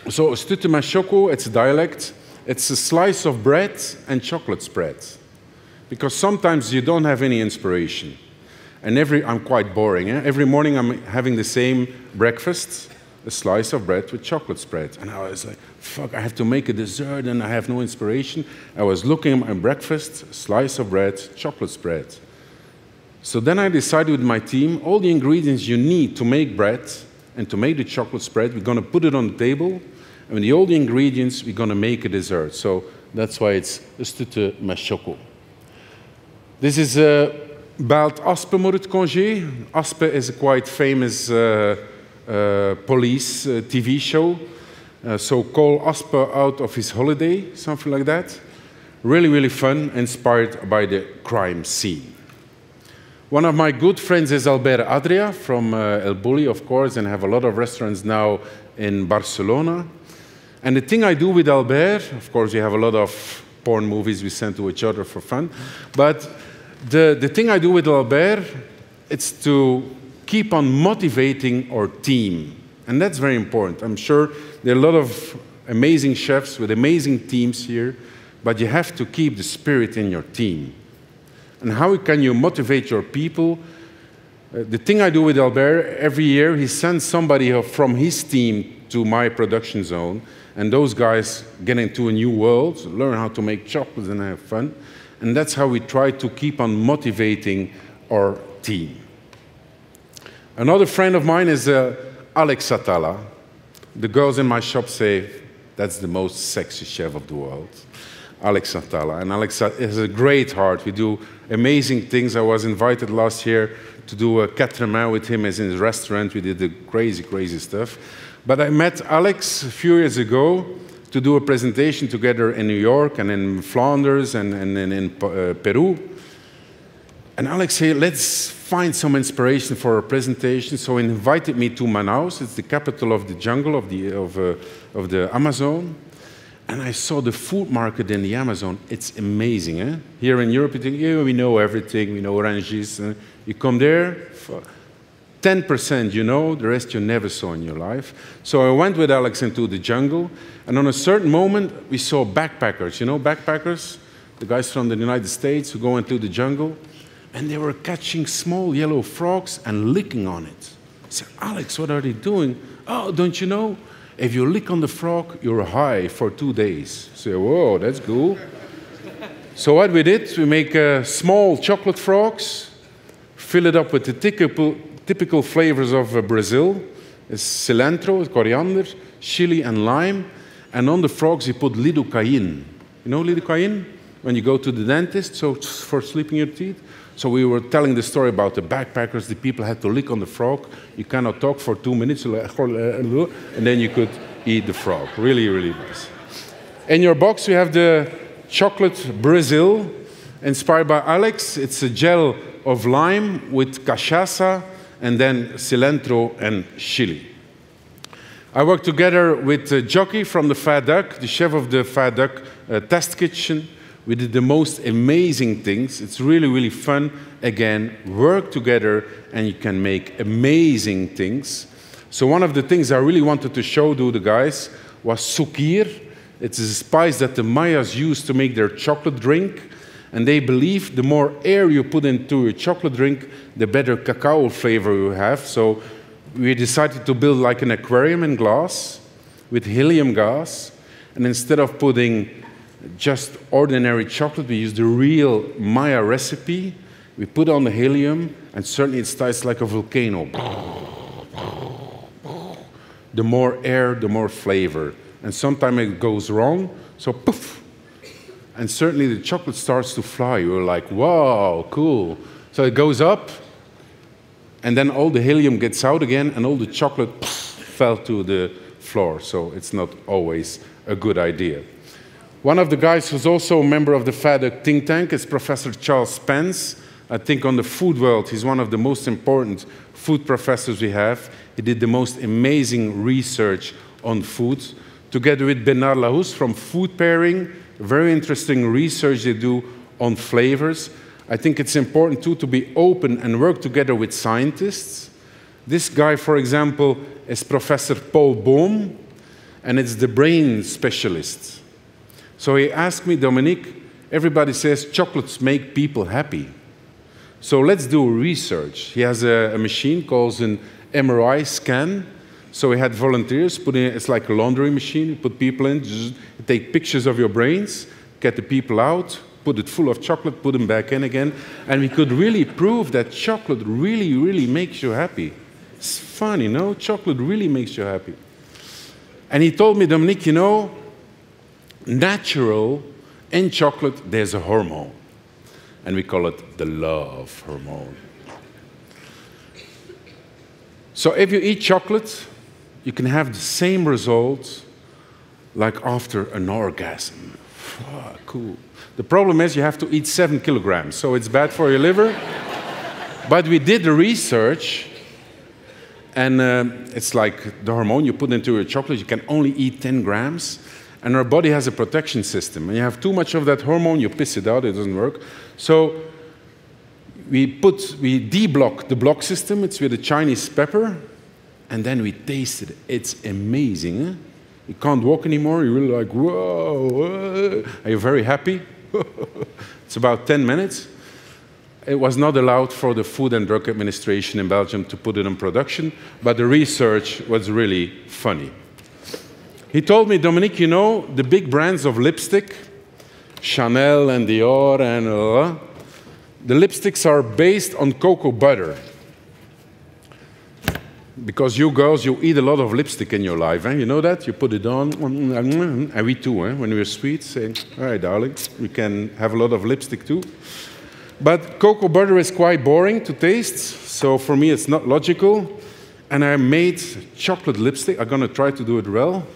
So stutte met choco, it's a dialect. It's a slice of bread and chocolate spread. Because sometimes you don't have any inspiration. And I'm quite boring. Eh? Every morning I'm having the same breakfast. A slice of bread with chocolate spread. And I was like, fuck, I have to make a dessert and I have no inspiration. I was looking at my breakfast, slice of bread, chocolate spread. So then I decided with my team, all the ingredients you need to make bread and to make the chocolate spread, we're going to put it on the table. And with all the ingredients, we're going to make a dessert. So that's why it's a stutte met choco. This is Belt Aspe moet het congé. Aspe is a quite famous police TV show. So call Aspe out of his holiday, something like that. Really, really fun, inspired by the crime scene. One of my good friends is Albert Adria from El Bulli, of course, and have a lot of restaurants now in Barcelona. And the thing I do with Albert, of course, we have a lot of porn movies we send to each other for fun, but the thing I do with Albert, it's to keep on motivating our team. And that's very important. I'm sure there are a lot of amazing chefs with amazing teams here, but you have to keep the spirit in your team. And how can you motivate your people? The thing I do with Albert, every year he sends somebody from his team to my production zone, and those guys get into a new world, learn how to make chocolates and have fun. And that's how we try to keep on motivating our team. Another friend of mine is Alex Atala. The girls in my shop say, that's the most sexy chef of the world. Alex Atala. And Alex has a great heart. We do amazing things. I was invited last year to do a quatre-mains with him as in his restaurant. We did the crazy, crazy stuff. But I met Alex a few years ago to do a presentation together in New York and in Flanders and in Peru. And Alex said, let's find some inspiration for a presentation. So he invited me to Manaus. It's the capital of the jungle of the Amazon. And I saw the food market in the Amazon. It's amazing. Eh? Here in Europe, you think, yeah, we know everything. We know oranges. You come there, 10% you know, the rest you never saw in your life. So I went with Alex into the jungle. And on a certain moment, we saw backpackers. You know backpackers? The guys from the United States who go into the jungle. And they were catching small yellow frogs and licking on it. I said, Alex, what are they doing? Oh, don't you know? If you lick on the frog, you're high for 2 days. I said, whoa, that's cool. So what we did, we make small chocolate frogs, fill it up with the typical flavors of Brazil. It's cilantro, coriander, chili, and lime. And on the frogs, you put lidocaine. You know lidocaine? When you go to the dentist, so for sleeping your teeth. So we were telling the story about the backpackers. The people had to lick on the frog. You cannot talk for 2 minutes, and then you could eat the frog. Really, really nice. In your box, we have the chocolate Brazil, inspired by Alex. It's a gel of lime with cachaça, and then cilantro and chili. I work together with Jockey from the Fat Duck, the chef of the Fat Duck test kitchen. We did the most amazing things. It's really, really fun. Again, work together and you can make amazing things. So one of the things I really wanted to show to the guys was sucir. It's a spice that the Mayas used to make their chocolate drink. And they believe the more air you put into your chocolate drink, the better cacao flavor you have. So we decided to build like an aquarium in glass with helium gas. And instead of putting just ordinary chocolate, we use the real Maya recipe. We put on the helium, and certainly it tastes like a volcano. The more air, the more flavor. And sometimes it goes wrong, so poof. And certainly the chocolate starts to fly. You're like, wow, cool. So it goes up, and then all the helium gets out again, and all the chocolate fell to the floor. So it's not always a good idea. One of the guys who's also a member of the Fat Duck think tank is Professor Charles Spence. I think on the food world, he's one of the most important food professors we have. He did the most amazing research on food. Together with Bernard Lahousse from Food Pairing, very interesting research they do on flavors. I think it's important too to be open and work together with scientists. This guy, for example, is Professor Paul Bohm, and it's the brain specialist. So he asked me, Dominique, everybody says chocolates make people happy. So let's do research. He has a machine called an MRI scan. So he had volunteers put in, it's like a laundry machine. You put people in, you take pictures of your brains, get the people out, put it full of chocolate, put them back in again. And we could really prove that chocolate really, really makes you happy. It's fun, you know? Chocolate really makes you happy. And he told me, Dominique, you know, natural in chocolate, there's a hormone. And we call it the love hormone. So if you eat chocolate, you can have the same result like after an orgasm. Oh, cool. The problem is you have to eat 7 kilograms, so it's bad for your liver. But we did the research, and it's like the hormone you put into your chocolate, you can only eat 10 grams. And our body has a protection system. When you have too much of that hormone, you piss it out, it doesn't work. So we deblock the block system, it's with a Chinese pepper, and then we taste it. It's amazing. Eh? You can't walk anymore, you're really like, whoa, whoa. Are you very happy? It's about 10 minutes. It was not allowed for the Food and Drug Administration in Belgium to put it in production, but the research was really funny. He told me, Dominique, you know, the big brands of lipstick, Chanel and Dior and the lipsticks are based on cocoa butter. Because you girls, you eat a lot of lipstick in your life, eh? You know that? You put it on, and we too, eh? When we're sweet, saying, all right, darling, we can have a lot of lipstick too. But cocoa butter is quite boring to taste, so for me it's not logical. And I made chocolate lipstick. I'm going to try to do it well.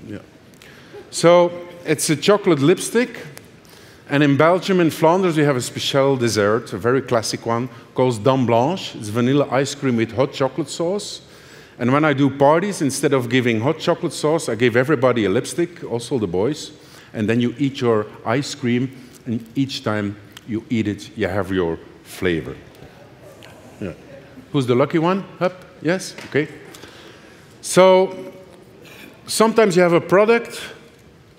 Yeah. So it's a chocolate lipstick. And in Belgium, in Flanders, we have a special dessert, a very classic one, called Dame Blanche. It's vanilla ice cream with hot chocolate sauce. And when I do parties, instead of giving hot chocolate sauce, I give everybody a lipstick, also the boys. And then you eat your ice cream, and each time you eat it, you have your flavor. Yeah. Who's the lucky one? Up? Yes? Okay. So sometimes you have a product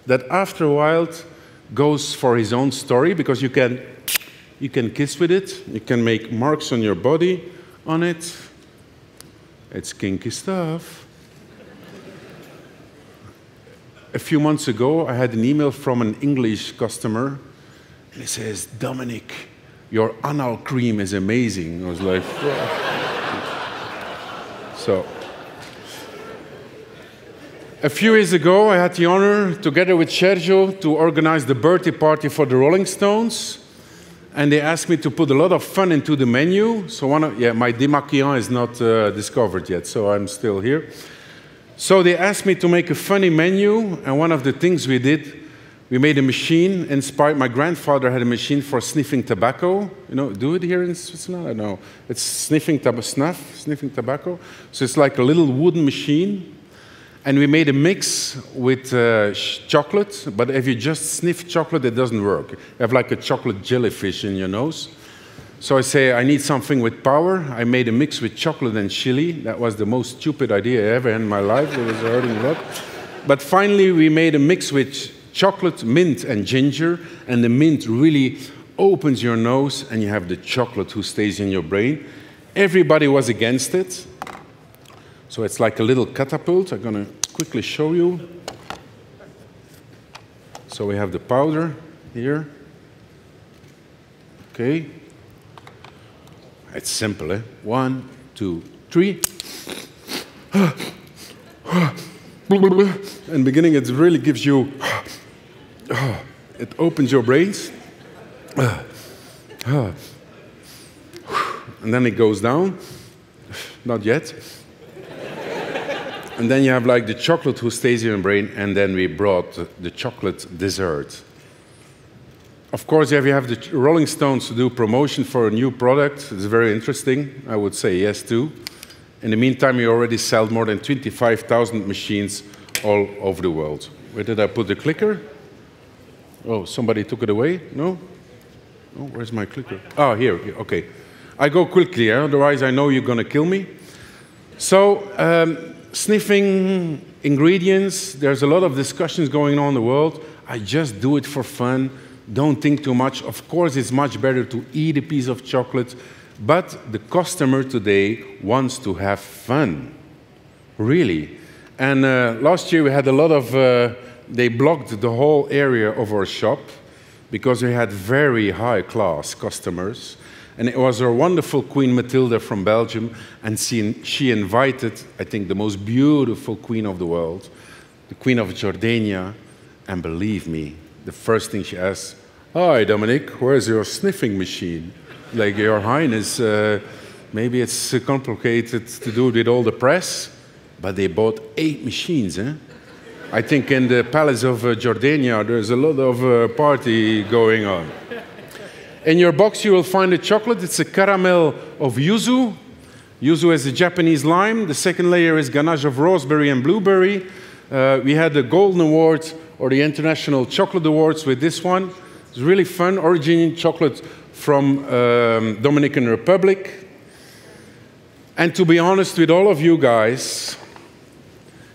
that after a while goes for his own story, because you can kiss with it, you can make marks on your body on it. It's kinky stuff. A few months ago, I had an email from an English customer, and he says, Dominique, your anal cream is amazing. I was like, yeah. So. A few years ago, I had the honor, together with Sergio, to organize the birthday party for the Rolling Stones. And they asked me to put a lot of fun into the menu. So my démaquillant is not discovered yet, so I'm still here. So they asked me to make a funny menu, and one of the things we did, we made a machine inspired. My grandfather had a machine for sniffing tobacco. You know, do it here in Switzerland? I don't know. It's sniffing tobacco. So it's like a little wooden machine. And we made a mix with chocolate, but if you just sniff chocolate, it doesn't work. You have like a chocolate jellyfish in your nose. So I say, I need something with power. I made a mix with chocolate and chili. That was the most stupid idea ever in my life. It was hurting a lot. But finally, we made a mix with chocolate, mint, and ginger. And the mint really opens your nose, and you have the chocolate who stays in your brain. Everybody was against it. So it's like a little catapult. I'm going to quickly show you. So we have the powder here. Okay. It's simple, eh? 1, 2, 3. In the beginning, it really gives you... It opens your brains. And then it goes down. Not yet. And then you have like the chocolate who stays in your brain, and then we brought the chocolate dessert. Of course, if you have the Rolling Stones to do promotion for a new product, it's very interesting. I would say yes too. In the meantime, we already sell more than 25,000 machines all over the world. Where did I put the clicker? Oh, somebody took it away? No? Oh, where's my clicker? Oh, here, okay. I go quickly, otherwise I know you're going to kill me. So, sniffing ingredients, there's a lot of discussions going on in the world. I just do it for fun. Don't think too much. Of course, it's much better to eat a piece of chocolate, but the customer today wants to have fun, really. And last year we had a lot of, they blocked the whole area of our shop because we had very high-class customers. And it was our wonderful Queen Matilda from Belgium, and she invited, I think, the most beautiful queen of the world, the Queen of Jordania. And believe me, the first thing she asked, "Hi, Dominique, where's your sniffing machine?" Like, Your Highness, maybe it's complicated to do it with all the press, but they bought 8 machines, eh? I think in the Palace of Jordania, there's a lot of party going on. In your box, you will find a chocolate. It's a caramel of yuzu. Yuzu is a Japanese lime. The second layer is ganache of raspberry and blueberry. We had the Golden Award or the International Chocolate Awards with this one. It's really fun, originating chocolate from Dominican Republic. And to be honest with all of you guys,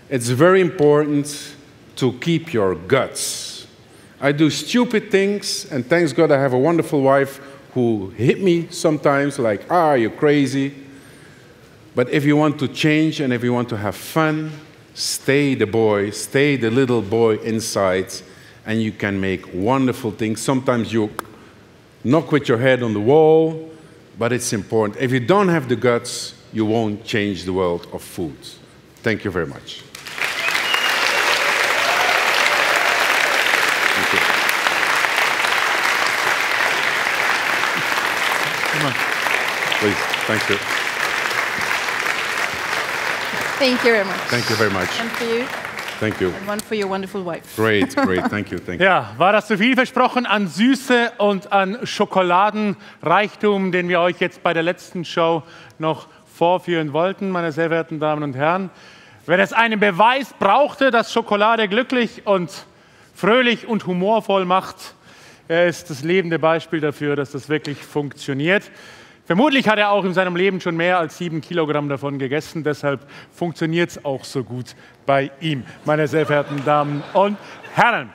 it's very important to keep your guts. I do stupid things, and thanks God I have a wonderful wife who hit me sometimes, like, you're crazy. But if you want to change and if you want to have fun, stay the boy, stay the little boy inside, and you can make wonderful things. Sometimes you knock with your head on the wall, but it's important. If you don't have the guts, you won't change the world of food. Thank you very much. Thank you. Come on. Please, thank you. Thank you very much. Thank you very much. One for you. Thank you. And one for your wonderful wife. Great, great. Thank you. Thank you. Ja, war das zu viel versprochen an Süße und an Schokoladenreichtum, den wir euch jetzt bei der letzten Show noch vorführen wollten, meine sehr verehrten Damen und Herren? Wenn es einen Beweis brauchte, dass Schokolade glücklich und fröhlich und humorvoll macht, er ist das lebende Beispiel dafür, dass das wirklich funktioniert. Vermutlich hat er auch in seinem Leben schon mehr als 7 Kilogramm davon gegessen, deshalb funktioniert es auch so gut bei ihm, meine sehr verehrten Damen und Herren.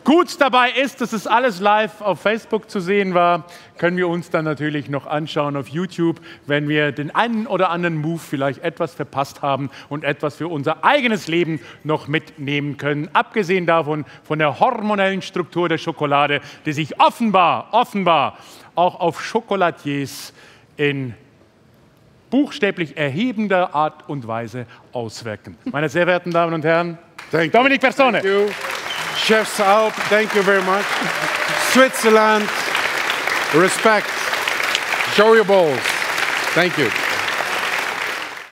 Gut dabei ist, dass es alles live auf Facebook zu sehen war, können wir uns dann natürlich noch anschauen auf YouTube, wenn wir den einen oder anderen Move vielleicht etwas verpasst haben und etwas für unser eigenes Leben noch mitnehmen können. Abgesehen davon, von der hormonellen Struktur der Schokolade, die sich offenbar auch auf Chocolatiers in buchstäblich erhebender Art und Weise auswirken. Meine sehr verehrten Damen und Herren, Dominique Persoone. Thank you. Chefs Alps, thank you very much. Switzerland, respect. Show your balls. Thank you.